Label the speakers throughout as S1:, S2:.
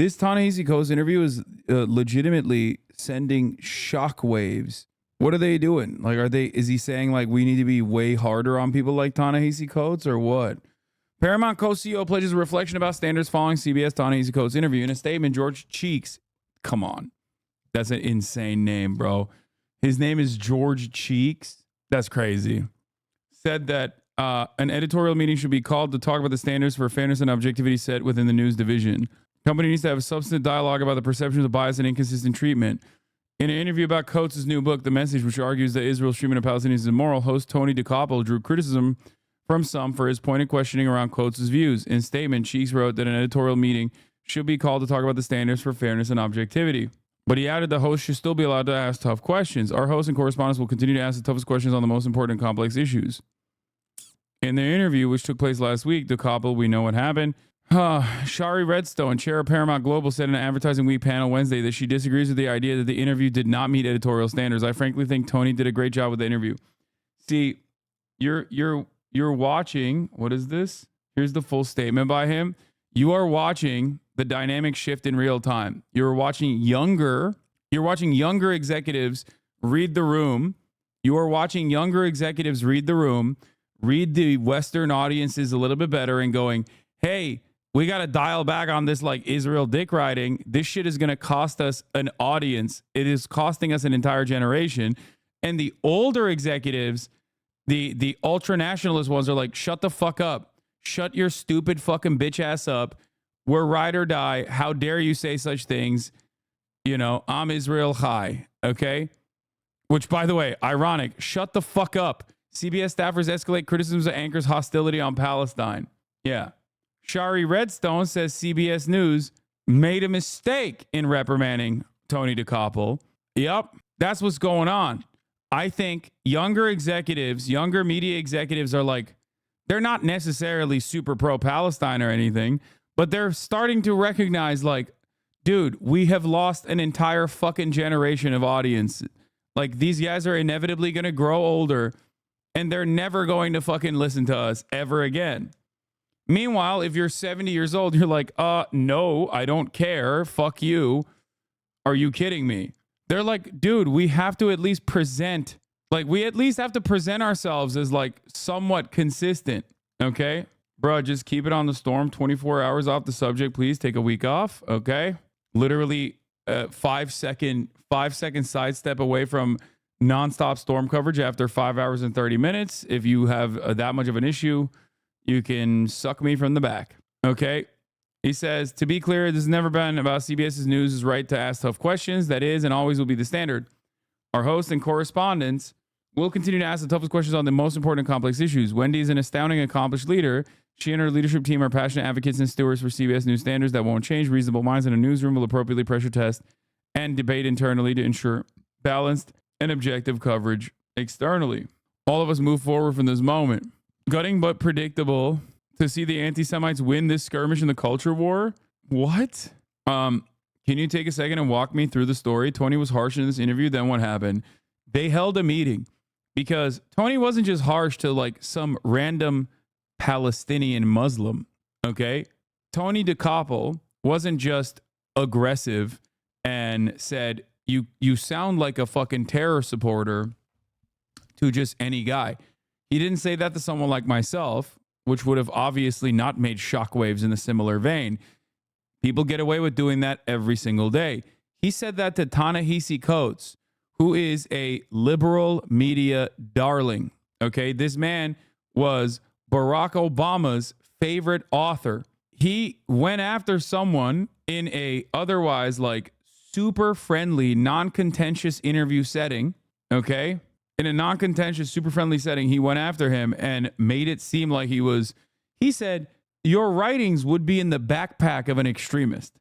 S1: This Ta-Nehisi Coates interview is legitimately sending shockwaves. What are they doing? Like, is he saying like we need to be way harder on people like Ta-Nehisi Coates or what? Paramount co-CEO pledges a reflection about standards following CBS Ta-Nehisi Coates interview. In a statement, George Cheeks, come on. That's an insane name, bro. His name is George Cheeks. That's crazy. Said that an editorial meeting should be called to talk about the standards for fairness and objectivity set within the news division. Company needs to have a substantive dialogue about the perceptions of bias and inconsistent treatment. In an interview about Coates' new book, The Message, which argues that Israel's treatment of Palestinians is immoral, host Tony DeCoppel drew criticism from some for his pointed questioning around Coates' views. In a statement, Cheeks wrote that an editorial meeting should be called to talk about the standards for fairness and objectivity. But he added the host should still be allowed to ask tough questions. Our hosts and correspondents will continue to ask the toughest questions on the most important and complex issues. In the interview, which took place last week, DeCoppel, we know what happened. Shari Redstone, chair of Paramount Global, said in an Advertising Week panel Wednesday that she disagrees with the idea that the interview did not meet editorial standards. I frankly think Tony did a great job with the interview. See, you're watching, what is this? Here's the full statement by him. You are watching the dynamic shift in real time. You're watching younger executives read the room. You are watching younger executives read the room, read the Western audiences a little bit better and going, hey, we got to dial back on this like Israel dick riding. This shit is going to cost us an audience. It is costing us an entire generation. And the older executives, the ultra nationalist ones are like, shut the fuck up. Shut your stupid fucking bitch ass up. We're ride or die. How dare you say such things? You know, I'm Israel Chai. Okay. Which, by the way, ironic. Shut the fuck up. CBS staffers escalate criticisms of anchors' hostility on Palestine. Yeah. Shari Redstone says CBS News made a mistake in reprimanding Tony DeCoppel. Yep, that's what's going on. I think younger media executives are like, they're not necessarily super pro-Palestine or anything, but they're starting to recognize like, dude, we have lost an entire fucking generation of audience. Like, these guys are inevitably going to grow older and they're never going to fucking listen to us ever again. Meanwhile, if you're 70 years old, you're like, no, I don't care. Fuck you. Are you kidding me? They're like, dude, we have to at least present, like, we at least have to present ourselves as like somewhat consistent. Okay, bro, just keep it on the storm. 24 hours off the subject, please. Take a week off. Okay. Literally 5 second sidestep away from nonstop storm coverage after 5 hours and 30 minutes. If you have that much of an issue, you can suck me from the back. Okay. He says, to be clear, this has never been about CBS's News' right to ask tough questions. That is and always will be the standard. Our hosts and correspondents will continue to ask the toughest questions on the most important and complex issues. Wendy is an astounding, accomplished leader. She and her leadership team are passionate advocates and stewards for CBS News standards that won't change. Reasonable minds in a newsroom will appropriately pressure test and debate internally to ensure balanced and objective coverage externally. All of us move forward from this moment. Gutting but predictable to see the anti-Semites win this skirmish in the culture war. What? Can you take a second and walk me through the story? Tony was harsh in this interview. Then what happened? They held a meeting because Tony wasn't just harsh to like some random Palestinian Muslim. Okay. Tony DeCoppel wasn't just aggressive and said, you sound like a fucking terror supporter to just any guy. He didn't say that to someone like myself, which would have obviously not made shockwaves in a similar vein. People get away with doing that every single day. He said that to Ta-Nehisi Coates, who is a liberal media darling. Okay, this man was Barack Obama's favorite author. He went after someone in a otherwise like super friendly, non-contentious interview setting. Okay. In a non-contentious, super friendly setting, he went after him and made it seem like he said, your writings would be in the backpack of an extremist.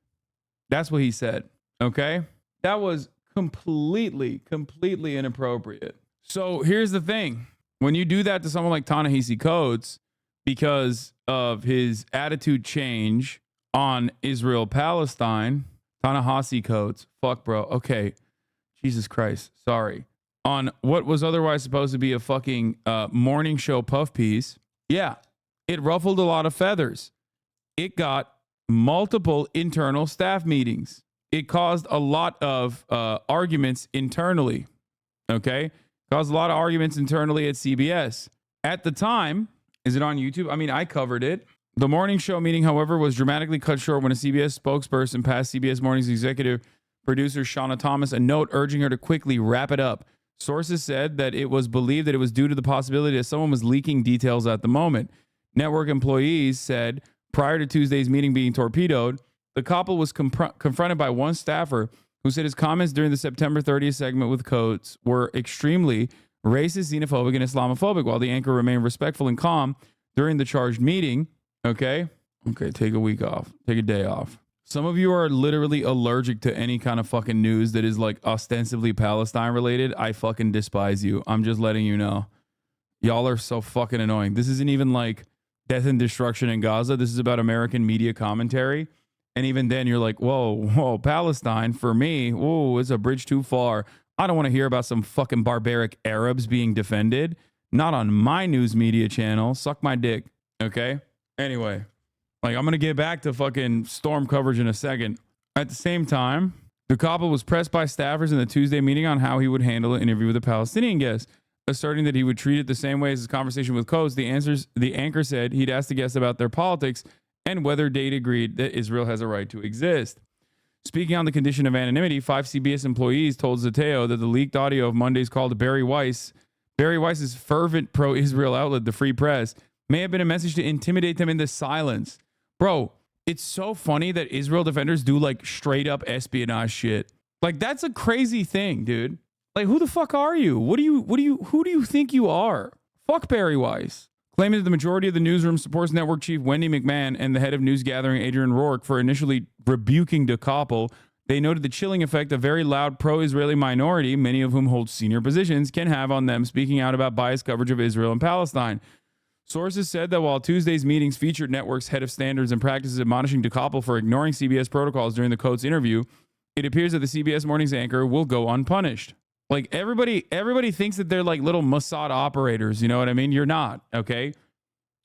S1: That's what he said. Okay. That was completely inappropriate. So here's the thing. When you do that to someone like Ta-Nehisi Coates, because of his attitude change on Israel-Palestine, Ta-Nehisi Coates, fuck bro. Okay. Jesus Christ. Sorry. On what was otherwise supposed to be a fucking morning show puff piece. Yeah, it ruffled a lot of feathers. It got multiple internal staff meetings. It caused a lot of arguments internally. Okay? Caused a lot of arguments internally at CBS. At the time, is it on YouTube? I mean, I covered it. The morning show meeting, however, was dramatically cut short when a CBS spokesperson passed CBS Morning's executive producer, Shauna Thomas, a note urging her to quickly wrap it up. Sources said that it was believed that it was due to the possibility that someone was leaking details at the moment. Network employees said prior to Tuesday's meeting being torpedoed, the couple was confronted by one staffer who said his comments during the September 30th segment with Coates were extremely racist, xenophobic, and Islamophobic, while the anchor remained respectful and calm during the charged meeting. Okay, take a week off. Take a day off. Some of you are literally allergic to any kind of fucking news that is like ostensibly Palestine related. I fucking despise you. I'm just letting you know. Y'all are so fucking annoying. This isn't even like death and destruction in Gaza. This is about American media commentary. And even then you're like, whoa, Palestine for me. Whoa, it's a bridge too far. I don't want to hear about some fucking barbaric Arabs being defended. Not on my news media channel. Suck my dick. Okay? Anyway. Like, I'm going to get back to fucking storm coverage in a second. At the same time, the couple was pressed by staffers in the Tuesday meeting on how he would handle an interview with a Palestinian guest, asserting that he would treat it the same way as his conversation with Coates. The anchor said he'd asked the guests about their politics and whether they'd agreed that Israel has a right to exist. Speaking on the condition of anonymity, 5 CBS employees told Zateo that the leaked audio of Monday's call to Barry Weiss's fervent pro-Israel outlet, the Free Press, may have been a message to intimidate them into silence. Bro, it's so funny that Israel defenders do like straight up espionage shit. Like, that's a crazy thing, dude. Like, who the fuck are you? Who do you think you are? Fuck Barry Weiss. Claiming that the majority of the newsroom supports network chief Wendy McMahon and the head of news gathering Adrian Rourke for initially rebuking the couple, they noted the chilling effect a very loud pro-Israeli minority, many of whom hold senior positions, can have on them speaking out about biased coverage of Israel and Palestine. Sources said that while Tuesday's meetings featured network's head of standards and practices admonishing DeKoppel for ignoring CBS protocols during the Coates interview, it appears that the CBS Morning's anchor will go unpunished. Like, everybody thinks that they're like little Mossad operators. You know what I mean? You're not, okay?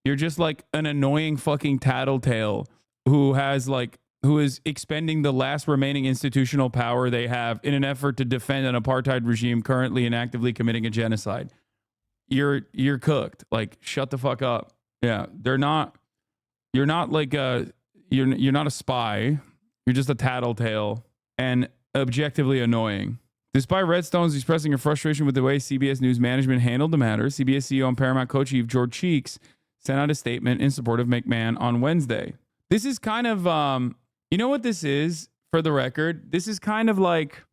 S1: You're just like an annoying fucking tattletale who is expending the last remaining institutional power they have in an effort to defend an apartheid regime currently and actively committing a genocide. You're cooked. Like, shut the fuck up. Yeah, you're not like you're not a spy. You're just a tattletale and objectively annoying. Despite Redstone's expressing her frustration with the way CBS News management handled the matter, CBS CEO and Paramount co-chief George Cheeks sent out a statement in support of McMahon on Wednesday. This is kind of you know what this is, for the record? This is kind of like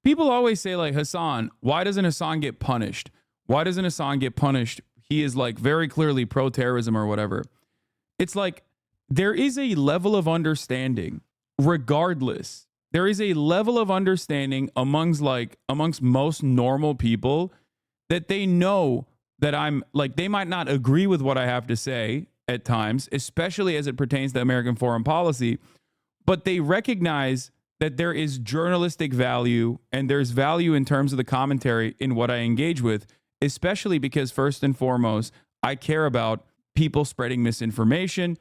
S1: people always say, like, Hasan, why doesn't Hasan get punished? Why doesn't Hasan get punished? He is like very clearly pro-terrorism or whatever. It's like there is a level of understanding, regardless. There is a level of understanding amongst most normal people that they know that I'm like, they might not agree with what I have to say at times, especially as it pertains to American foreign policy, but they recognize that there is journalistic value and there's value in terms of the commentary in what I engage with, especially because first and foremost, I care about people spreading misinformation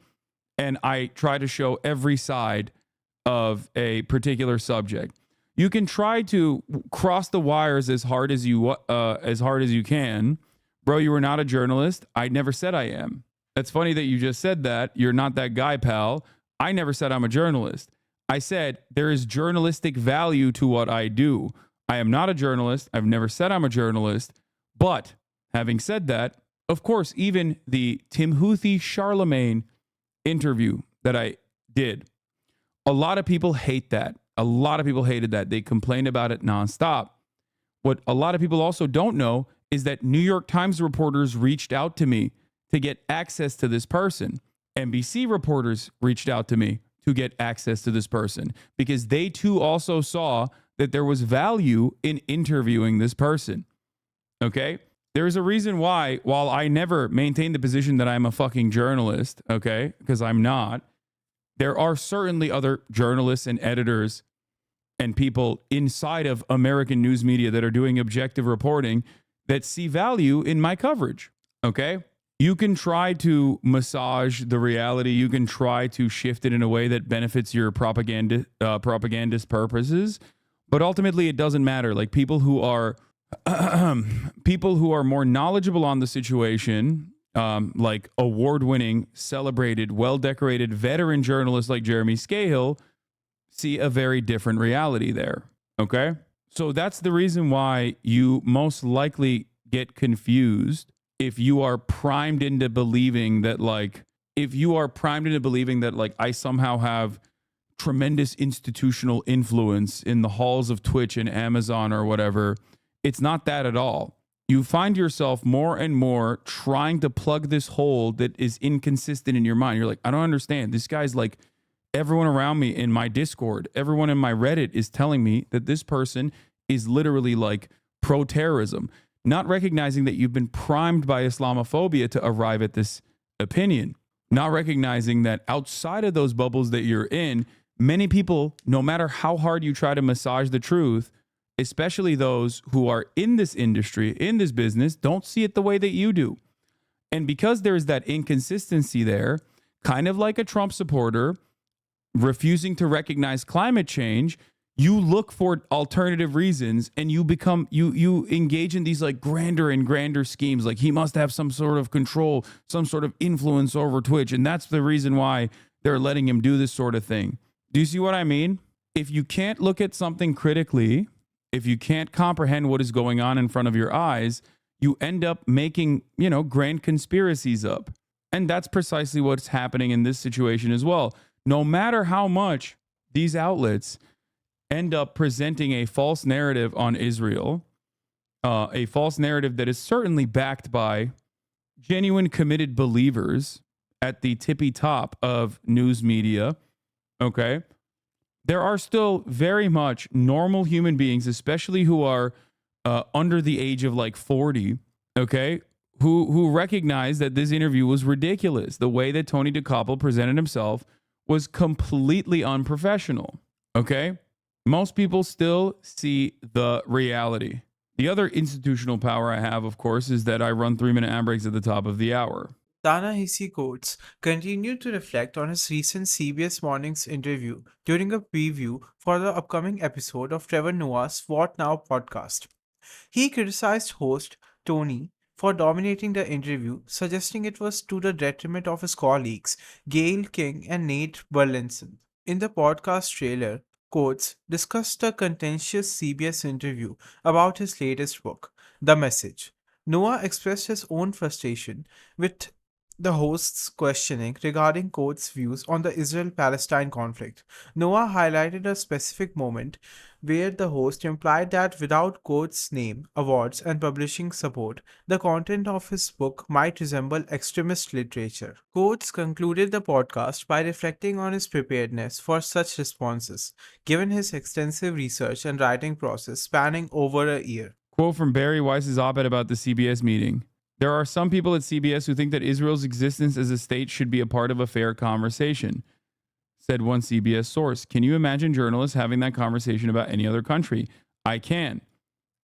S1: and I try to show every side of a particular subject. You can try to cross the wires as hard as you can. Bro, you are not a journalist. I never said I am. That's funny that you just said that. You're not that guy, pal. I never said I'm a journalist. I said there is journalistic value to what I do. I am not a journalist. I've never said I'm a journalist. But having said that, of course, even the Timothy Charlemagne interview that I did, a lot of people hate that. A lot of people hated that. They complained about it nonstop. What a lot of people also don't know is that New York Times reporters reached out to me to get access to this person. NBC reporters reached out to me to get access to this person because they too also saw that there was value in interviewing this person. Okay? There's a reason why, while I never maintained the position that I'm a fucking journalist, okay, because I'm not, there are certainly other journalists and editors and people inside of American news media that are doing objective reporting that see value in my coverage, okay? You can try to massage the reality. You can try to shift it in a way that benefits your propagandist purposes, but ultimately it doesn't matter. Like people who are people who are more knowledgeable on the situation, like award-winning, celebrated, well-decorated veteran journalists like Jeremy Scahill, see a very different reality there. Okay, so that's the reason why you most likely get confused if you are primed into believing that I somehow have tremendous institutional influence in the halls of Twitch and Amazon or whatever. It's not that at all. You find yourself more and more trying to plug this hole that is inconsistent in your mind. You're like, I don't understand. This guy's like, everyone around me in my Discord, everyone in my Reddit is telling me that this person is literally like pro-terrorism, not recognizing that you've been primed by Islamophobia to arrive at this opinion, not recognizing that outside of those bubbles that you're in, many people, no matter how hard you try to massage the truth, especially those who are in this industry, in this business, don't see it the way that you do. And because there's that inconsistency there, kind of like a Trump supporter refusing to recognize climate change, you look for alternative reasons and you engage in these like grander and grander schemes. Like he must have some sort of control, some sort of influence over Twitch. And that's the reason why they're letting him do this sort of thing. Do you see what I mean? If you can't look at something critically, if you can't comprehend what is going on in front of your eyes, you end up making, grand conspiracies up. And that's precisely what's happening in this situation as well. No matter how much these outlets end up presenting a false narrative on Israel, a false narrative that is certainly backed by genuine committed believers at the tippy top of news media, okay? There are still very much normal human beings, especially who are under the age of like 40, okay, who recognize that this interview was ridiculous. The way that Tony DeCoppel presented himself was completely unprofessional, okay? Most people still see the reality. The other institutional power I have, of course, is that I run 3-minute ad breaks at the top of the hour.
S2: Ta-Nehisi Coates continued to reflect on his recent CBS Mornings interview during a preview for the upcoming episode of Trevor Noah's What Now podcast. He criticized host Tony for dominating the interview, suggesting it was to the detriment of his colleagues, Gail King and Nate Burleson. In the podcast trailer, Coates discussed a contentious CBS interview about his latest book, The Message. Noah expressed his own frustration with the host's questioning regarding Coates' views on the Israel Palestine conflict. Noah highlighted a specific moment where the host implied that without Coates' name, awards, and publishing support, the content of his book might resemble extremist literature. Coates concluded the podcast by reflecting on his preparedness for such responses, given his extensive research and writing process spanning over a year.
S1: Quote from Barry Weiss's op-ed about the CBS meeting. There are some people at CBS who think that Israel's existence as a state should be a part of a fair conversation, said one CBS source. Can you imagine journalists having that conversation about any other country? I can.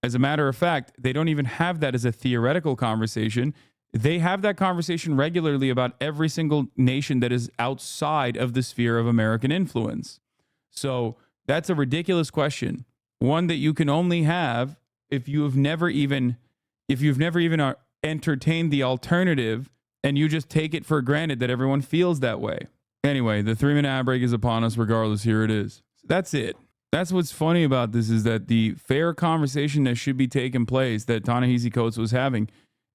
S1: As a matter of fact, they don't even have that as a theoretical conversation. They have that conversation regularly about every single nation that is outside of the sphere of American influence. So that's a ridiculous question. One that you can only have if you've never even entertained the alternative and you just take it for granted that everyone feels that way. Anyway, the 3-minute ad break is upon us regardless. Here it is. So that's it. That's what's funny about this, is that the fair conversation that should be taking place that Ta-Nehisi Coates was having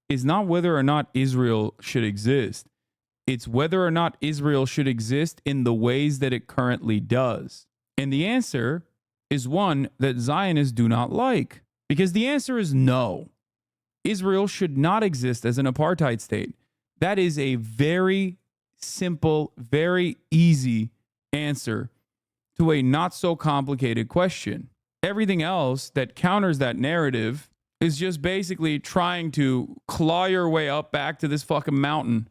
S1: is not whether or not Israel should exist. It's whether or not Israel should exist in the ways that it currently does. And the answer is one that Zionists do not like, because the answer is no. Israel should not exist as an apartheid state. That is a very simple, very easy answer to a not so complicated question. Everything else that counters that narrative is just basically trying to claw your way up back to this fucking mountain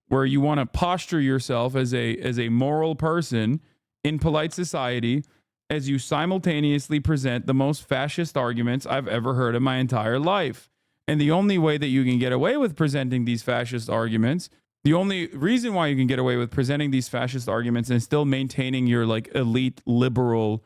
S1: where you want to posture yourself as a moral person in polite society as you simultaneously present the most fascist arguments I've ever heard in my entire life. And the only way that you can get away with presenting these fascist arguments, the only reason why you can get away with presenting these fascist arguments and still maintaining your like elite liberal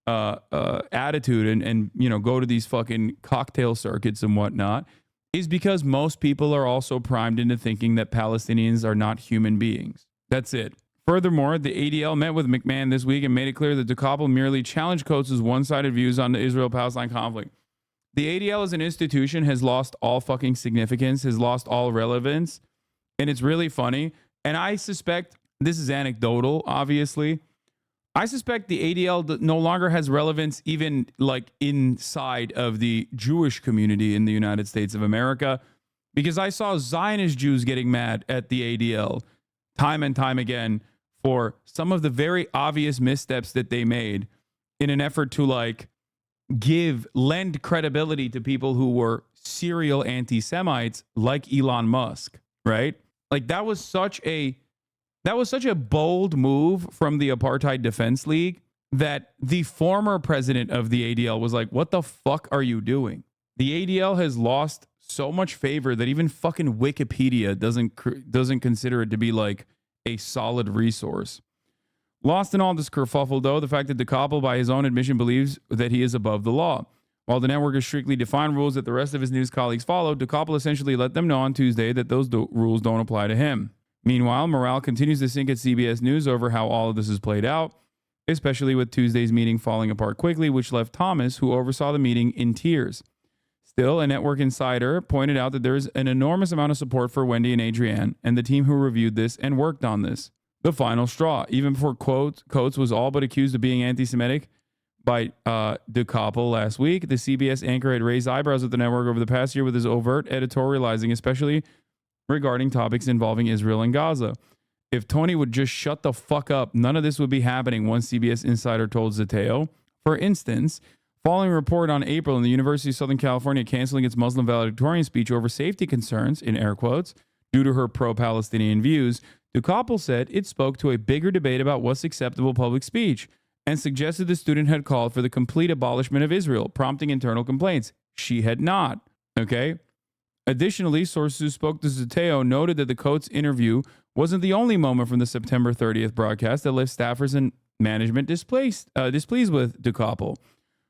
S1: attitude and go to these fucking cocktail circuits and whatnot is because most people are also primed into thinking that Palestinians are not human beings. That's it. Furthermore, the ADL met with McMahon this week and made it clear that DeKoppel merely challenged Coates' one-sided views on the Israel-Palestine conflict. The ADL as an institution has lost all fucking significance, has lost all relevance, and it's really funny. And I suspect, this is anecdotal, obviously, I suspect the ADL no longer has relevance even like inside of the Jewish community in the United States of America, because I saw Zionist Jews getting mad at the ADL time and time again for some of the very obvious missteps that they made in an effort to like lend credibility to people who were serial anti-Semites like Elon Musk, right? Like that was such a bold move from the Apartheid Defense League that the former president of the ADL was like, what the fuck are you doing? The ADL has lost so much favor that even fucking Wikipedia doesn't consider it to be like a solid resource. Lost in all this kerfuffle, though, the fact that DeKoppel, by his own admission, believes that he is above the law. While the network has strictly defined rules that the rest of his news colleagues followed, DeKoppel essentially let them know on Tuesday that those rules don't apply to him. Meanwhile, morale continues to sink at CBS News over how all of this is played out, especially with Tuesday's meeting falling apart quickly, which left Thomas, who oversaw the meeting, in tears. Still, a network insider pointed out that there is an enormous amount of support for Wendy and Adrienne and the team who reviewed this and worked on this. The final straw. Even before Coates was all but accused of being anti-Semitic by DeKoppel last week, the CBS anchor had raised eyebrows at the network over the past year with his overt editorializing, especially regarding topics involving Israel and Gaza. If Tony would just shut the fuck up, none of this would be happening, one CBS insider told Zateo. For instance, following a report on April in the University of Southern California canceling its Muslim valedictorian speech over safety concerns, in air quotes, due to her pro-Palestinian views, DeKoppel said it spoke to a bigger debate about what's acceptable public speech and suggested the student had called for the complete abolishment of Israel, prompting internal complaints. She had not. Okay? Additionally, sources who spoke to Zateo noted that the Coates interview wasn't the only moment from the September 30th broadcast that left staffers and management displeased with DeKoppel.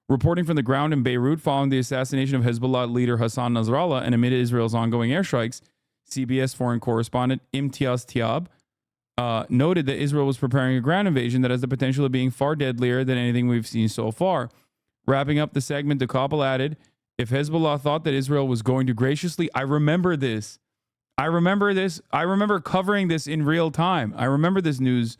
S1: Reporting from the ground in Beirut following the assassination of Hezbollah leader Hassan Nasrallah and amid Israel's ongoing airstrikes, CBS foreign correspondent Imtiaz Tiab noted that Israel was preparing a ground invasion that has the potential of being far deadlier than anything we've seen so far. Wrapping up the segment, DeKoppel added, if Hezbollah thought that Israel was going to graciously... I remember this. I remember covering this in real time. I remember this news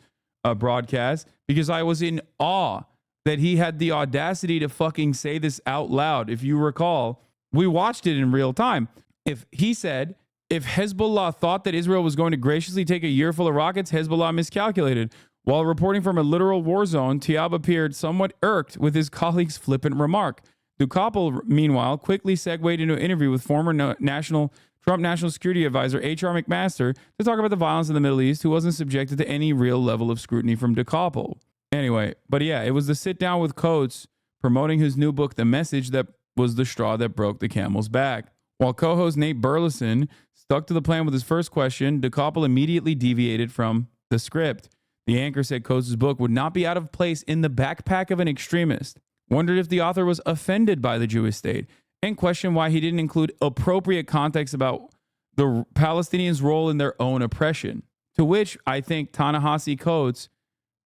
S1: broadcast because I was in awe that he had the audacity to fucking say this out loud. If you recall, we watched it in real time. If he said... If Hezbollah thought that Israel was going to graciously take a year full of rockets, Hezbollah miscalculated. While reporting from a literal war zone, Tiab appeared somewhat irked with his colleague's flippant remark. DeKoppel, meanwhile, quickly segued into an interview with former Trump National Security Advisor H.R. McMaster to talk about the violence in the Middle East, who wasn't subjected to any real level of scrutiny from DeKoppel. Anyway, but yeah, it was the sit down with Coates promoting his new book, The Message, that was the straw that broke the camel's back. While co-host Nate Burleson stuck to the plan with his first question, DeKoppel immediately deviated from the script. The anchor said Coates' book would not be out of place in the backpack of an extremist, wondered if the author was offended by the Jewish state, and questioned why he didn't include appropriate context about the Palestinians' role in their own oppression, to which I think Ta-Nehisi Coates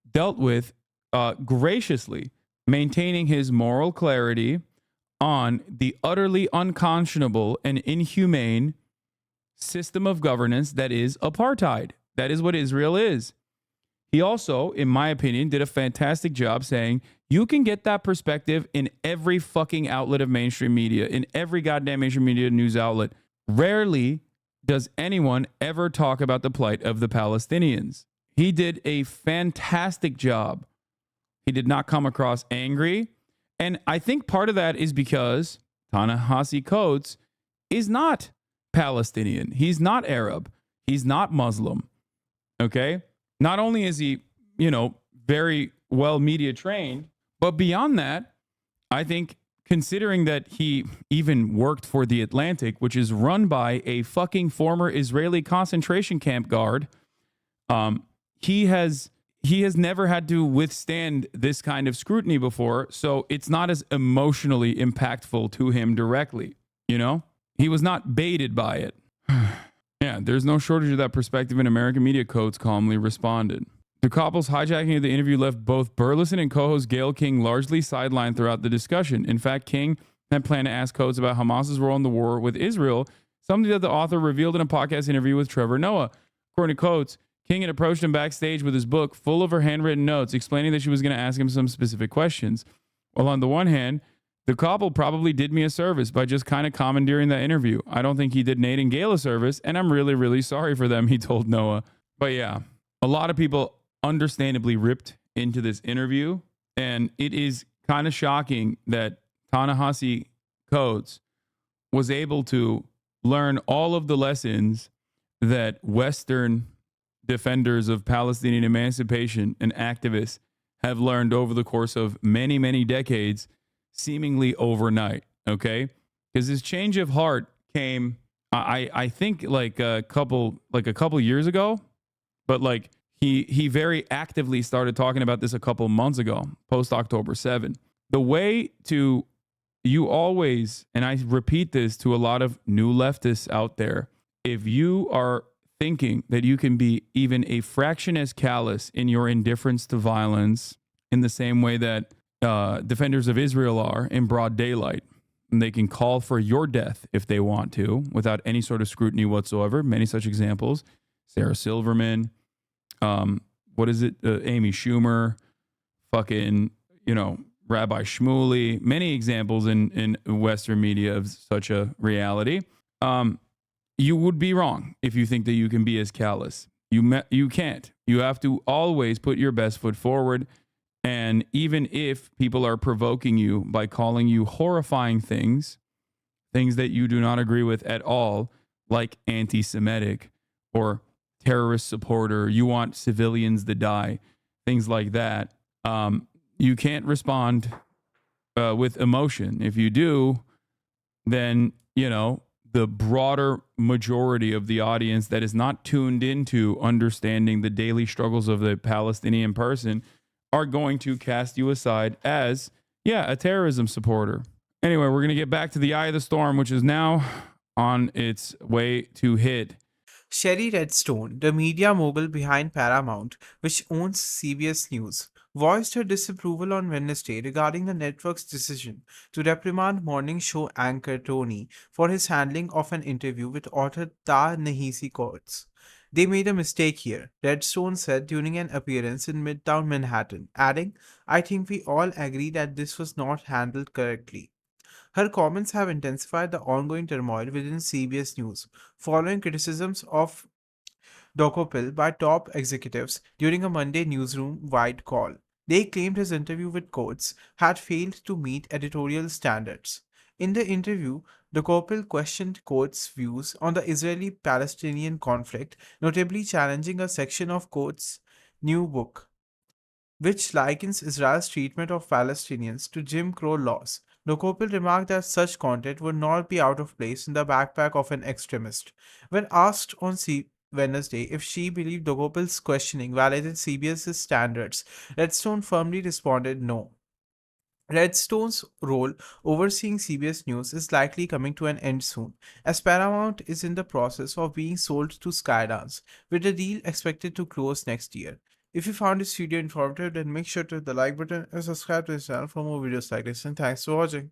S1: dealt with graciously, maintaining his moral clarity on the utterly unconscionable and inhumane system of governance that is apartheid. That is what Israel is. He also, in my opinion, did a fantastic job saying you can get that perspective in every fucking outlet of mainstream media, in every goddamn mainstream media news outlet. Rarely does anyone ever talk about the plight of the Palestinians. He did a fantastic job. He did not come across angry. And I think part of that is because Ta-Nehisi Coates is not Palestinian. He's not Arab. He's not Muslim. Okay? Not only is he, very well media trained, but beyond that, I think considering that he even worked for The Atlantic, which is run by a fucking former Israeli concentration camp guard, um, he has never had to withstand this kind of scrutiny before, so it's not as emotionally impactful to him directly. You know, he was not baited by it. Yeah, there's no shortage of that perspective in American media. Coates calmly responded. The couple's hijacking of the interview left both Burleson and co-host Gail King largely sidelined throughout the discussion. In fact, King had planned to ask Coates about Hamas's role in the war with Israel, something that the author revealed in a podcast interview with Trevor Noah. According to Coates, King had approached him backstage with his book full of her handwritten notes, explaining that she was going to ask him some specific questions. Well, on the one hand, the couple probably did me a service by just kind of commandeering that interview. I don't think he did Nate and Gail a service, and I'm really, really sorry for them, he told Noah. But yeah, a lot of people understandably ripped into this interview, and it is kind of shocking that Ta-Nehisi Coates was able to learn all of the lessons that Western defenders of Palestinian emancipation and activists have learned over the course of many, many decades, seemingly overnight. Okay, because his change of heart came, I think, like a couple years ago, but like he very actively started talking about this a couple months ago, post October 7. The way to, you always, and I repeat this to a lot of new leftists out there, if you are thinking that you can be even a fraction as callous in your indifference to violence in the same way that defenders of Israel are in broad daylight, and they can call for your death if they want to without any sort of scrutiny whatsoever. Many such examples. Sarah Silverman, what is it? Amy Schumer, fucking, Rabbi Shmuley, many examples in Western media of such a reality. You would be wrong if you think that you can be as callous. You can't. You have to always put your best foot forward. And even if people are provoking you by calling you horrifying things that you do not agree with at all, like anti-Semitic or terrorist supporter, you want civilians to die, things like that, you can't respond with emotion. If you do, then, the broader majority of the audience that is not tuned into understanding the daily struggles of the Palestinian person are going to cast you aside as, a terrorism supporter. Anyway, we're going to get back to the eye of the storm, which is now on its way to hit.
S2: Sherry Redstone, the media mogul behind Paramount, which owns CBS News, voiced her disapproval on Wednesday regarding the network's decision to reprimand morning show anchor Tony for his handling of an interview with author Ta-Nehisi Coates. They made a mistake here, Redstone said during an appearance in Midtown Manhattan, adding, I think we all agree that this was not handled correctly. Her comments have intensified the ongoing turmoil within CBS News, following criticisms of Dokopil by top executives during a Monday newsroom-wide call. They claimed his interview with Coates had failed to meet editorial standards. In the interview, Dokopil questioned Coates' views on the Israeli-Palestinian conflict, notably challenging a section of Coates' new book, which likens Israel's treatment of Palestinians to Jim Crow laws. Dokopil remarked that such content would not be out of place in the backpack of an extremist. When asked on Wednesday if she believed Dokopil's questioning violated CBS's standards, Redstone firmly responded no. Redstone's role overseeing CBS News is likely coming to an end soon, as Paramount is in the process of being sold to Skydance, with the deal expected to close next year. If you found this video informative, then make sure to hit the like button and subscribe to this channel for more videos like this, and thanks for watching.